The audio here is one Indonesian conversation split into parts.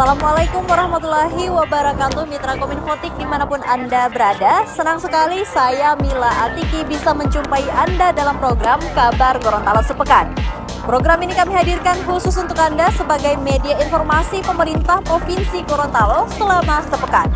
Assalamualaikum warahmatullahi wabarakatuh, mitra Kominfotik dimanapun Anda berada. Senang sekali saya Mila Atiki bisa menjumpai Anda dalam program Kabar Gorontalo Sepekan. Program ini kami hadirkan khusus untuk Anda sebagai media informasi pemerintah Provinsi Gorontalo selama sepekan.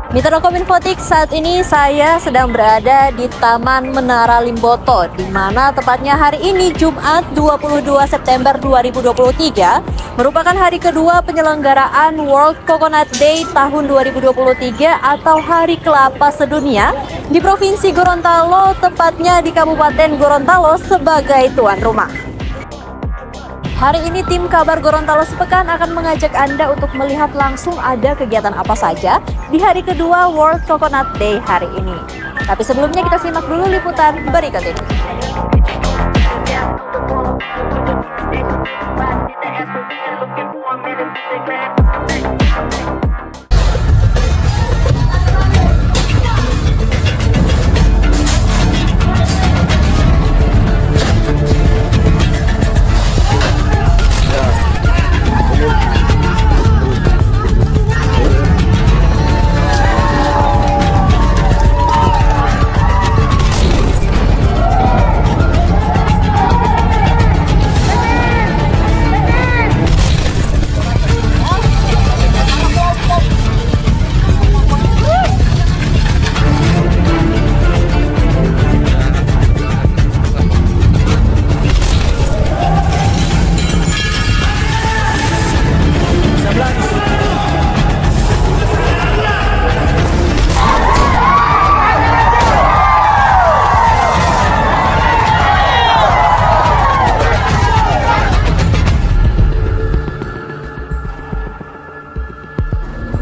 Mitra Kominfotik, saat ini saya sedang berada di Taman Menara Limboto, di mana tepatnya hari ini Jumat 22 September 2023 merupakan hari kedua penyelenggaraan World Coconut Day tahun 2023 atau Hari Kelapa Sedunia di Provinsi Gorontalo, tepatnya di Kabupaten Gorontalo sebagai tuan rumah. Hari ini tim Kabar Gorontalo Sepekan akan mengajak Anda untuk melihat langsung ada kegiatan apa saja di hari kedua World Coconut Day hari ini. Tapi sebelumnya kita simak dulu liputan berikut ini.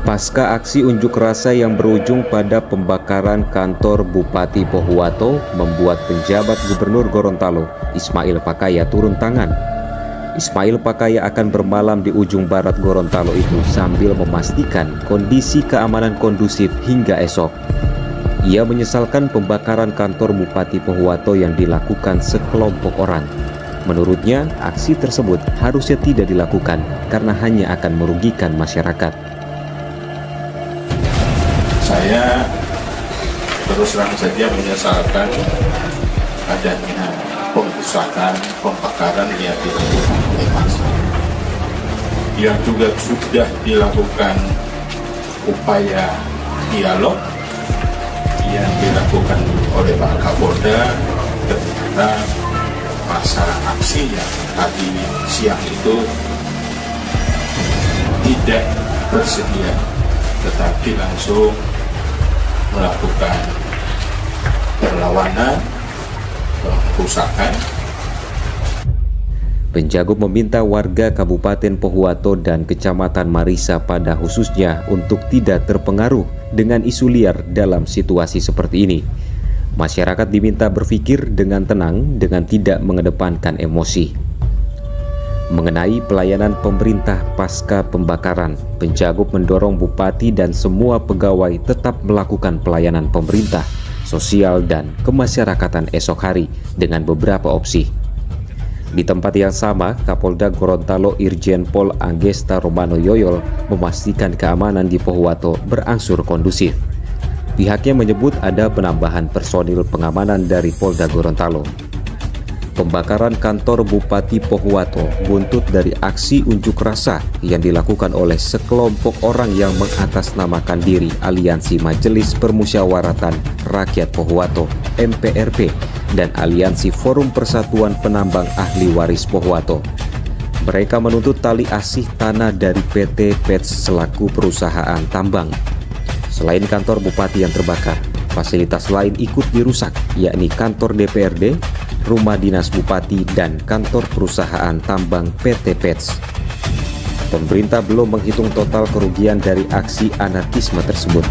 Pasca aksi unjuk rasa yang berujung pada pembakaran kantor Bupati Pohuwato membuat penjabat Gubernur Gorontalo, Ismail Pakaya, turun tangan. Ismail Pakaya akan bermalam di ujung barat Gorontalo itu sambil memastikan kondisi keamanan kondusif hingga esok. Ia menyesalkan pembakaran kantor Bupati Pohuwato yang dilakukan sekelompok orang. Menurutnya, aksi tersebut harusnya tidak dilakukan karena hanya akan merugikan masyarakat. Saya terus terang saja menyesalkan adanya pengrusakan, pembakaran yang dilakukan oleh massa. Yang juga sudah dilakukan upaya dialog yang dilakukan oleh Pak Kapolda ketika masa aksi yang tadi siang itu tidak bersedia, tetapi langsung melakukan perlawanan, perusakan. Penjagob meminta warga Kabupaten Pohuwato dan Kecamatan Marisa pada khususnya untuk tidak terpengaruh dengan isu liar dalam situasi seperti ini. Masyarakat diminta berpikir dengan tenang dengan tidak mengedepankan emosi. Mengenai pelayanan pemerintah pasca pembakaran, penjagob mendorong bupati dan semua pegawai tetap melakukan pelayanan pemerintah, sosial, dan kemasyarakatan esok hari dengan beberapa opsi. Di tempat yang sama, Kapolda Gorontalo Irjen Pol Anggesta Romano Yoyol memastikan keamanan di Pohuwato berangsur kondusif. Pihaknya menyebut ada penambahan personil pengamanan dari Polda Gorontalo. Pembakaran kantor Bupati Pohuwato buntut dari aksi unjuk rasa yang dilakukan oleh sekelompok orang yang mengatasnamakan diri Aliansi Majelis Permusyawaratan Rakyat Pohuwato (MPRP) dan Aliansi Forum Persatuan Penambang Ahli Waris Pohuwato. Mereka menuntut tali asih tanah dari PT PETS selaku perusahaan tambang. Selain kantor Bupati yang terbakar, fasilitas lain ikut dirusak, yakni kantor DPRD, rumah dinas Bupati, dan kantor perusahaan tambang PT PETS. Pemerintah belum menghitung total kerugian dari aksi anarkisme tersebut.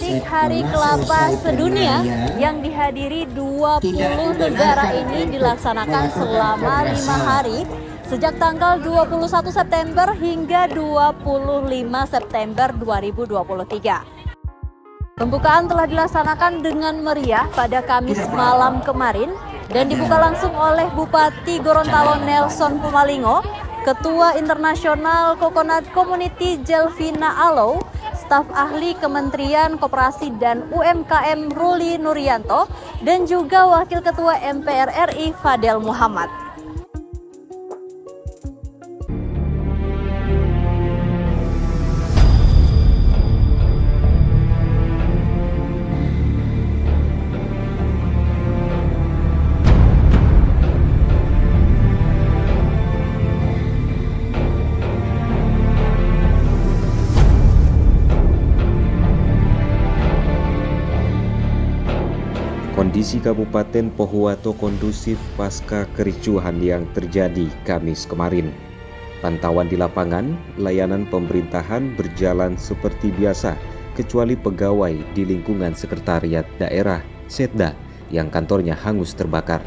politik Hari Kelapa Sedunia yang dihadiri 20 negara ini dilaksanakan selama 5 hari sejak tanggal 21 September hingga 25 September 2023. Pembukaan telah dilaksanakan dengan meriah pada Kamis malam kemarin dan dibuka langsung oleh Bupati Gorontalo Nelson Pumalingo, Ketua Internasional Coconut Community Jelvina Alow, staf ahli Kementerian Koperasi dan UMKM Ruli Nurianto, dan juga Wakil Ketua MPR RI Fadel Muhammad. Kondisi Kabupaten Pohuwato kondusif pasca kericuhan yang terjadi Kamis kemarin. Pantauan di lapangan, layanan pemerintahan berjalan seperti biasa, kecuali pegawai di lingkungan sekretariat daerah, Setda, yang kantornya hangus terbakar.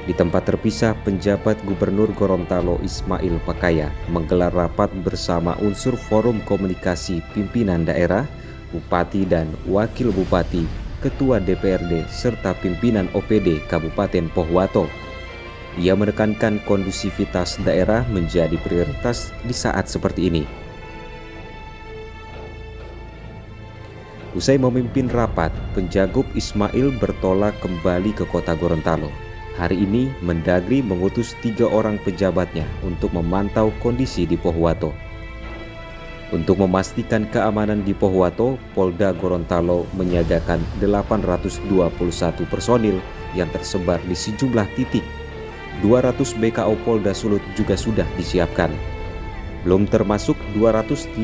Di tempat terpisah, penjabat Gubernur Gorontalo Ismail Pakaya menggelar rapat bersama unsur Forum Komunikasi Pimpinan Daerah, Bupati dan Wakil Bupati, Ketua DPRD, serta pimpinan OPD Kabupaten Pohuwato. Ia menekankan kondusivitas daerah menjadi prioritas di saat seperti ini. Usai memimpin rapat, Penjagup Ismail bertolak kembali ke kota Gorontalo. Hari ini, Mendagri mengutus 3 orang pejabatnya untuk memantau kondisi di Pohuwato. Untuk memastikan keamanan di Pohuwato, Polda Gorontalo menyiagakan 821 personil yang tersebar di sejumlah titik. 200 BKO Polda Sulut juga sudah disiapkan. Belum termasuk 255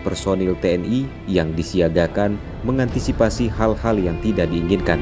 personil TNI yang disiagakan mengantisipasi hal-hal yang tidak diinginkan.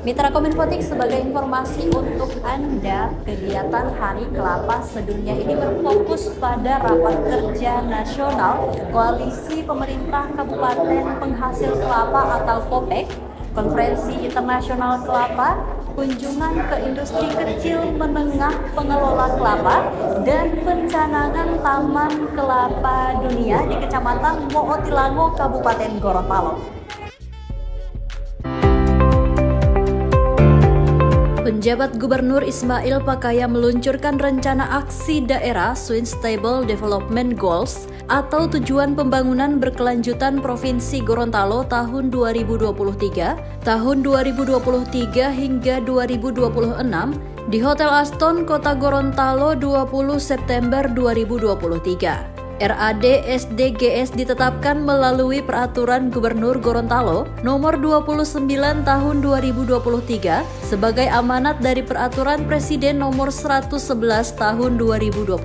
Mitra Kominfotik, sebagai informasi untuk Anda, kegiatan Hari Kelapa Sedunia ini berfokus pada rapat kerja nasional Koalisi Pemerintah Kabupaten Penghasil Kelapa atau KOPEK, Konferensi Internasional Kelapa, kunjungan ke industri kecil menengah pengelola kelapa, dan pencanangan Taman Kelapa Dunia di Kecamatan Mootilango, Kabupaten Gorontalo. Penjabat Gubernur Ismail Pakaya meluncurkan rencana aksi daerah Sustainable Development Goals atau tujuan pembangunan berkelanjutan Provinsi Gorontalo tahun 2023, tahun 2023 hingga 2026 di Hotel Aston, Kota Gorontalo 20 September 2023. RAD SDGs ditetapkan melalui Peraturan Gubernur Gorontalo Nomor 29 Tahun 2023 sebagai amanat dari Peraturan Presiden Nomor 111 Tahun 2022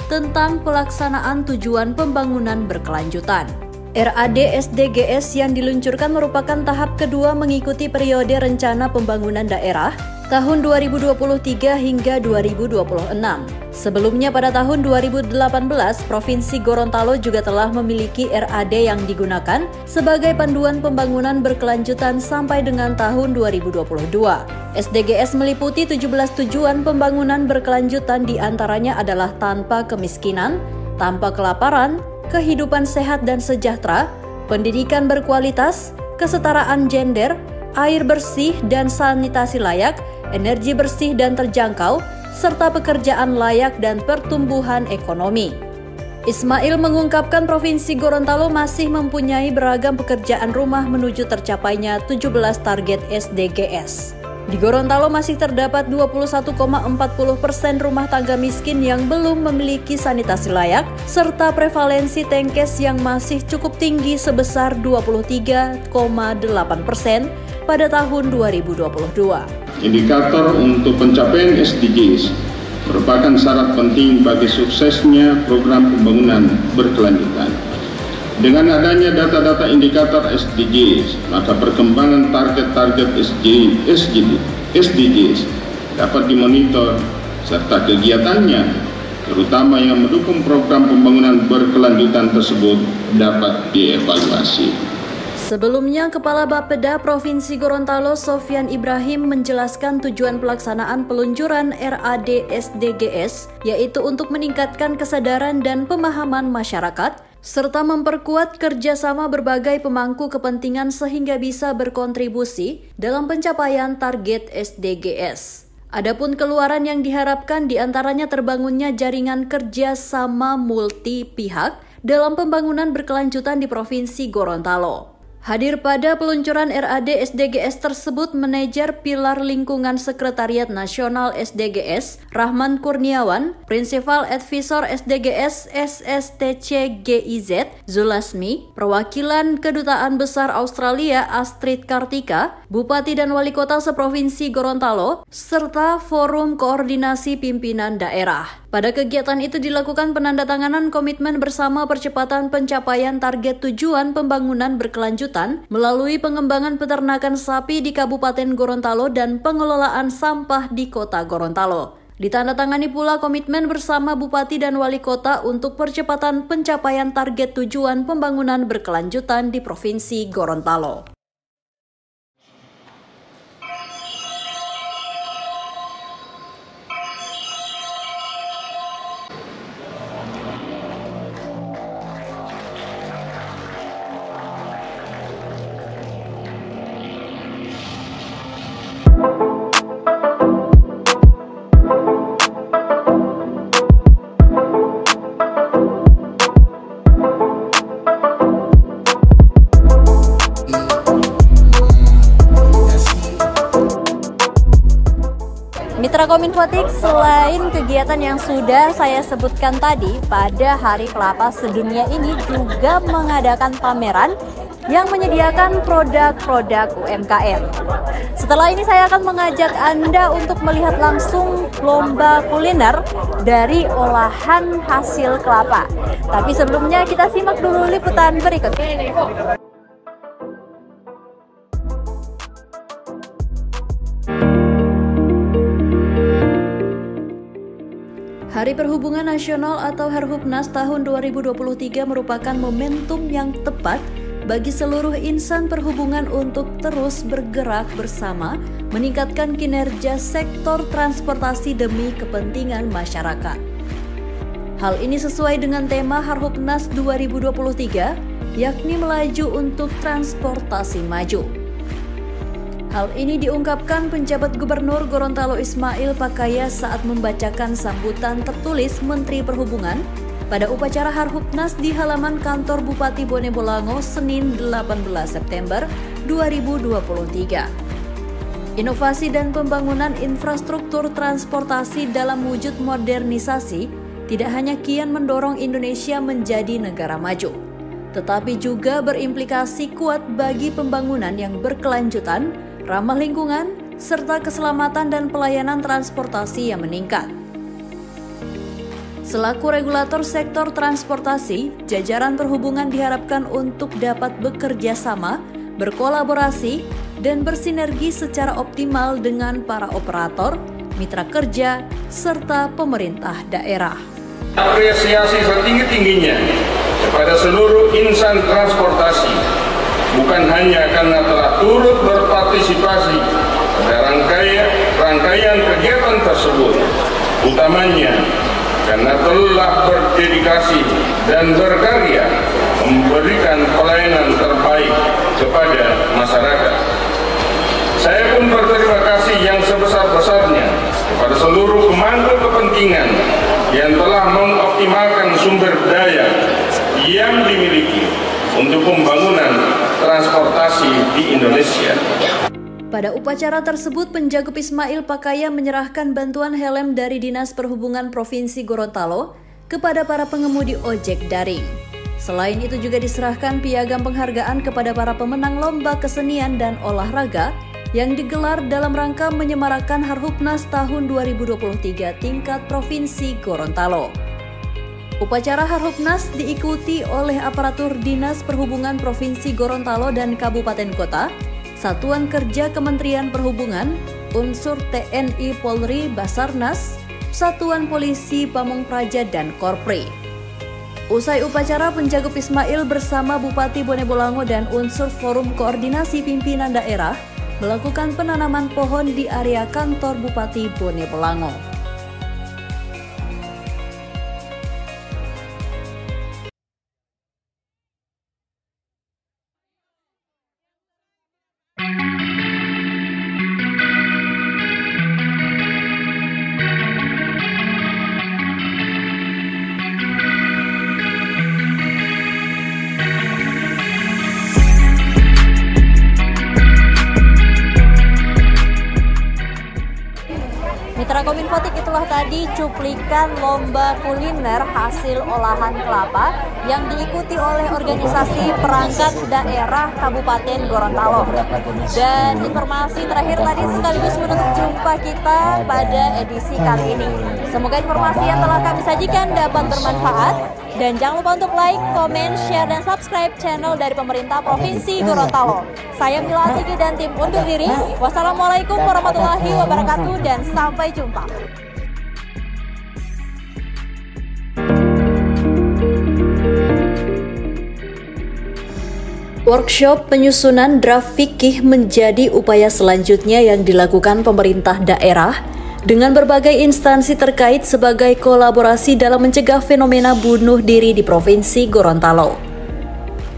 tentang pelaksanaan tujuan pembangunan berkelanjutan. RAD SDGs yang diluncurkan merupakan tahap kedua mengikuti periode rencana pembangunan daerah tahun 2023 hingga 2026. Sebelumnya pada tahun 2018, Provinsi Gorontalo juga telah memiliki RAD yang digunakan sebagai panduan pembangunan berkelanjutan sampai dengan tahun 2022. SDGs meliputi 17 tujuan pembangunan berkelanjutan, diantaranya adalah tanpa kemiskinan, tanpa kelaparan, kehidupan sehat dan sejahtera, pendidikan berkualitas, kesetaraan gender, air bersih dan sanitasi layak, energi bersih dan terjangkau, serta pekerjaan layak dan pertumbuhan ekonomi. Ismail mengungkapkan Provinsi Gorontalo masih mempunyai beragam pekerjaan rumah menuju tercapainya 17 target SDGs. Di Gorontalo masih terdapat 21,40% rumah tangga miskin yang belum memiliki sanitasi layak, serta prevalensi TNKes yang masih cukup tinggi sebesar 23,8% pada tahun 2022. Indikator untuk pencapaian SDGs merupakan syarat penting bagi suksesnya program pembangunan berkelanjutan. Dengan adanya data-data indikator SDGs, maka perkembangan target-target SDGs dapat dimonitor serta kegiatannya, terutama yang mendukung program pembangunan berkelanjutan tersebut dapat dievaluasi. Sebelumnya, Kepala Bapeda Provinsi Gorontalo Sofyan Ibrahim menjelaskan tujuan pelaksanaan peluncuran RAD SDGs, yaitu untuk meningkatkan kesadaran dan pemahaman masyarakat, serta memperkuat kerjasama berbagai pemangku kepentingan sehingga bisa berkontribusi dalam pencapaian target SDGs. Adapun keluaran yang diharapkan diantaranya terbangunnya jaringan kerjasama multi pihak dalam pembangunan berkelanjutan di Provinsi Gorontalo. Hadir pada peluncuran RAD SDGs tersebut Manajer Pilar Lingkungan Sekretariat Nasional SDGs Rahman Kurniawan, Principal Advisor SDGs SSTC GIZ Zulasmi, Perwakilan Kedutaan Besar Australia Astrid Kartika, Bupati dan Wali Kota seprovinsi Gorontalo, serta Forum Koordinasi Pimpinan Daerah. Pada kegiatan itu dilakukan penandatanganan komitmen bersama percepatan pencapaian target tujuan pembangunan berkelanjutan melalui pengembangan peternakan sapi di Kabupaten Gorontalo dan pengelolaan sampah di Kota Gorontalo. Ditandatangani pula komitmen bersama Bupati dan Wali Kota untuk percepatan pencapaian target tujuan pembangunan berkelanjutan di Provinsi Gorontalo. Mitra Kominfotik, selain kegiatan yang sudah saya sebutkan tadi, pada Hari Kelapa Sedunia ini juga mengadakan pameran yang menyediakan produk-produk UMKM. Setelah ini saya akan mengajak Anda untuk melihat langsung lomba kuliner dari olahan hasil kelapa. Tapi sebelumnya kita simak dulu liputan berikut. Hari Perhubungan Nasional atau Harhubnas tahun 2023 merupakan momentum yang tepat bagi seluruh insan perhubungan untuk terus bergerak bersama meningkatkan kinerja sektor transportasi demi kepentingan masyarakat. Hal ini sesuai dengan tema Harhubnas 2023, yakni melaju untuk transportasi maju. Hal ini diungkapkan penjabat Gubernur Gorontalo Ismail Pakaya saat membacakan sambutan tertulis Menteri Perhubungan pada upacara Harhubnas di halaman kantor Bupati Bone Bolango Senin 18 September 2023. Inovasi dan pembangunan infrastruktur transportasi dalam wujud modernisasi tidak hanya kian mendorong Indonesia menjadi negara maju, tetapi juga berimplikasi kuat bagi pembangunan yang berkelanjutan, ramah lingkungan, serta keselamatan dan pelayanan transportasi yang meningkat. Selaku regulator sektor transportasi, jajaran perhubungan diharapkan untuk dapat bekerja sama, berkolaborasi, dan bersinergi secara optimal dengan para operator, mitra kerja, serta pemerintah daerah. Apresiasi setinggi-tingginya kepada seluruh insan transportasi, bukan hanya karena telah turut berpartisipasi pada rangkaian kegiatan tersebut, utamanya karena telah berdedikasi dan berkarya memberikan pelayanan terbaik kepada masyarakat. Saya pun berterima kasih yang sebesar-besarnya kepada seluruh pemangku kepentingan yang telah mengoptimalkan sumber daya yang dimiliki untuk pembangunan transportasi di Indonesia. Pada upacara tersebut, Penjagup Ismail Pakaya menyerahkan bantuan helm dari Dinas Perhubungan Provinsi Gorontalo kepada para pengemudi ojek daring. Selain itu juga diserahkan piagam penghargaan kepada para pemenang lomba kesenian dan olahraga yang digelar dalam rangka menyemarakan Harhubnas tahun 2023 tingkat Provinsi Gorontalo. Upacara Harhubnas diikuti oleh aparatur Dinas Perhubungan Provinsi Gorontalo dan Kabupaten Kota, Satuan Kerja Kementerian Perhubungan, unsur TNI Polri Basarnas, Satuan Polisi Pamong Praja dan Korpri. Usai upacara, Penjagup Ismail bersama Bupati Bone Bolango dan unsur Forum Koordinasi Pimpinan Daerah melakukan penanaman pohon di area kantor Bupati Bone Bolango. Mitra Kominfotik, itulah tadi cuplikan lomba kuliner hasil olahan kelapa yang diikuti oleh organisasi perangkat daerah Kabupaten Gorontalo. Dan informasi terakhir tadi sekaligus menutup jumpa kita pada edisi kali ini. Semoga informasi yang telah kami sajikan dapat bermanfaat. Dan jangan lupa untuk like, komen, share, dan subscribe channel dari pemerintah Provinsi Gorontalo. Saya Mila Atiki dan tim undur diri. Wassalamualaikum warahmatullahi wabarakatuh dan sampai jumpa. Workshop penyusunan draft fikih menjadi upaya selanjutnya yang dilakukan pemerintah daerah dengan berbagai instansi terkait sebagai kolaborasi dalam mencegah fenomena bunuh diri di Provinsi Gorontalo.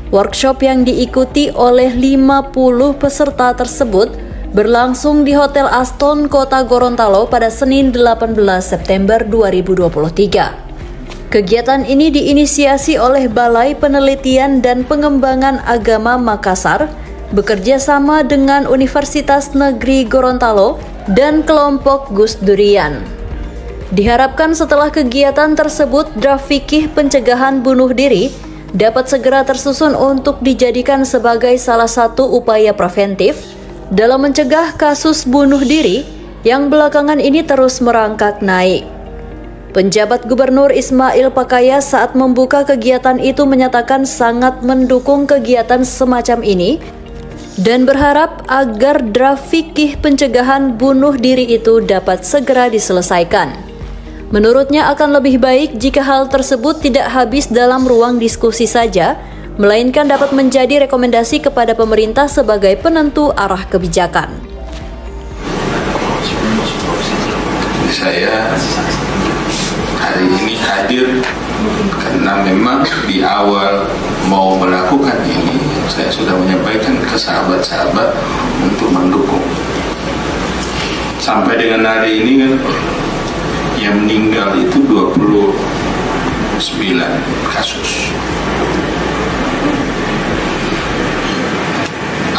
Workshop yang diikuti oleh 50 peserta tersebut berlangsung di Hotel Aston, Kota Gorontalo pada Senin 18 September 2023. Kegiatan ini diinisiasi oleh Balai Penelitian dan Pengembangan Agama Makassar bekerja sama dengan Universitas Negeri Gorontalo dan kelompok Gus Durian. Diharapkan setelah kegiatan tersebut, draft fikih pencegahan bunuh diri dapat segera tersusun untuk dijadikan sebagai salah satu upaya preventif dalam mencegah kasus bunuh diri yang belakangan ini terus merangkak naik. Penjabat Gubernur Ismail Pakaya saat membuka kegiatan itu menyatakan sangat mendukung kegiatan semacam ini dan berharap agar draft fikih pencegahan bunuh diri itu dapat segera diselesaikan. Menurutnya akan lebih baik jika hal tersebut tidak habis dalam ruang diskusi saja, melainkan dapat menjadi rekomendasi kepada pemerintah sebagai penentu arah kebijakan. Saya hari ini hadir karena memang di awal mau melakukan ini saya sudah menyampaikan ke sahabat-sahabat untuk mendukung. Sampai dengan hari ini kan yang meninggal itu 29 kasus.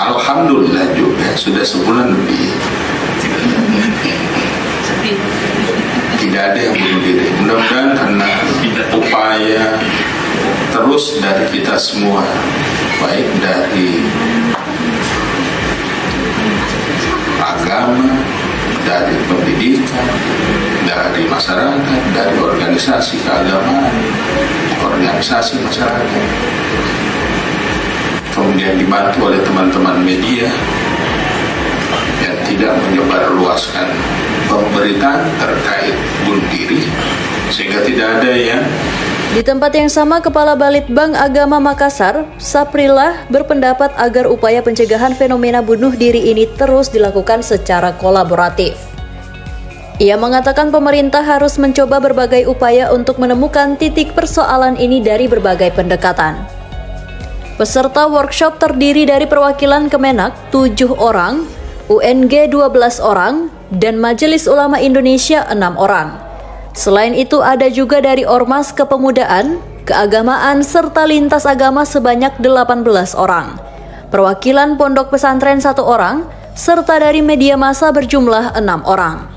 Alhamdulillah juga sudah sebulan lebih tidak ada yang bunuh diri. Mudah-mudahan karena upaya terus dari kita semua, baik dari agama, dari pendidikan, dari masyarakat, dari organisasi keagamaan, organisasi masyarakat, kemudian dibantu oleh teman-teman media yang tidak menyebarluaskan pemberitaan terkait bunuh diri, sehingga tidak ada yang. Di tempat yang sama, Kepala Balitbang Agama Makassar, Saprillah, berpendapat agar upaya pencegahan fenomena bunuh diri ini terus dilakukan secara kolaboratif. Ia mengatakan pemerintah harus mencoba berbagai upaya untuk menemukan titik persoalan ini dari berbagai pendekatan. Peserta workshop terdiri dari perwakilan Kemenak 7 orang, UNG 12 orang, dan Majelis Ulama Indonesia 6 orang. Selain itu ada juga dari Ormas Kepemudaan, Keagamaan, serta lintas agama sebanyak 18 orang. Perwakilan pondok pesantren 1 orang, serta dari media massa berjumlah 6 orang.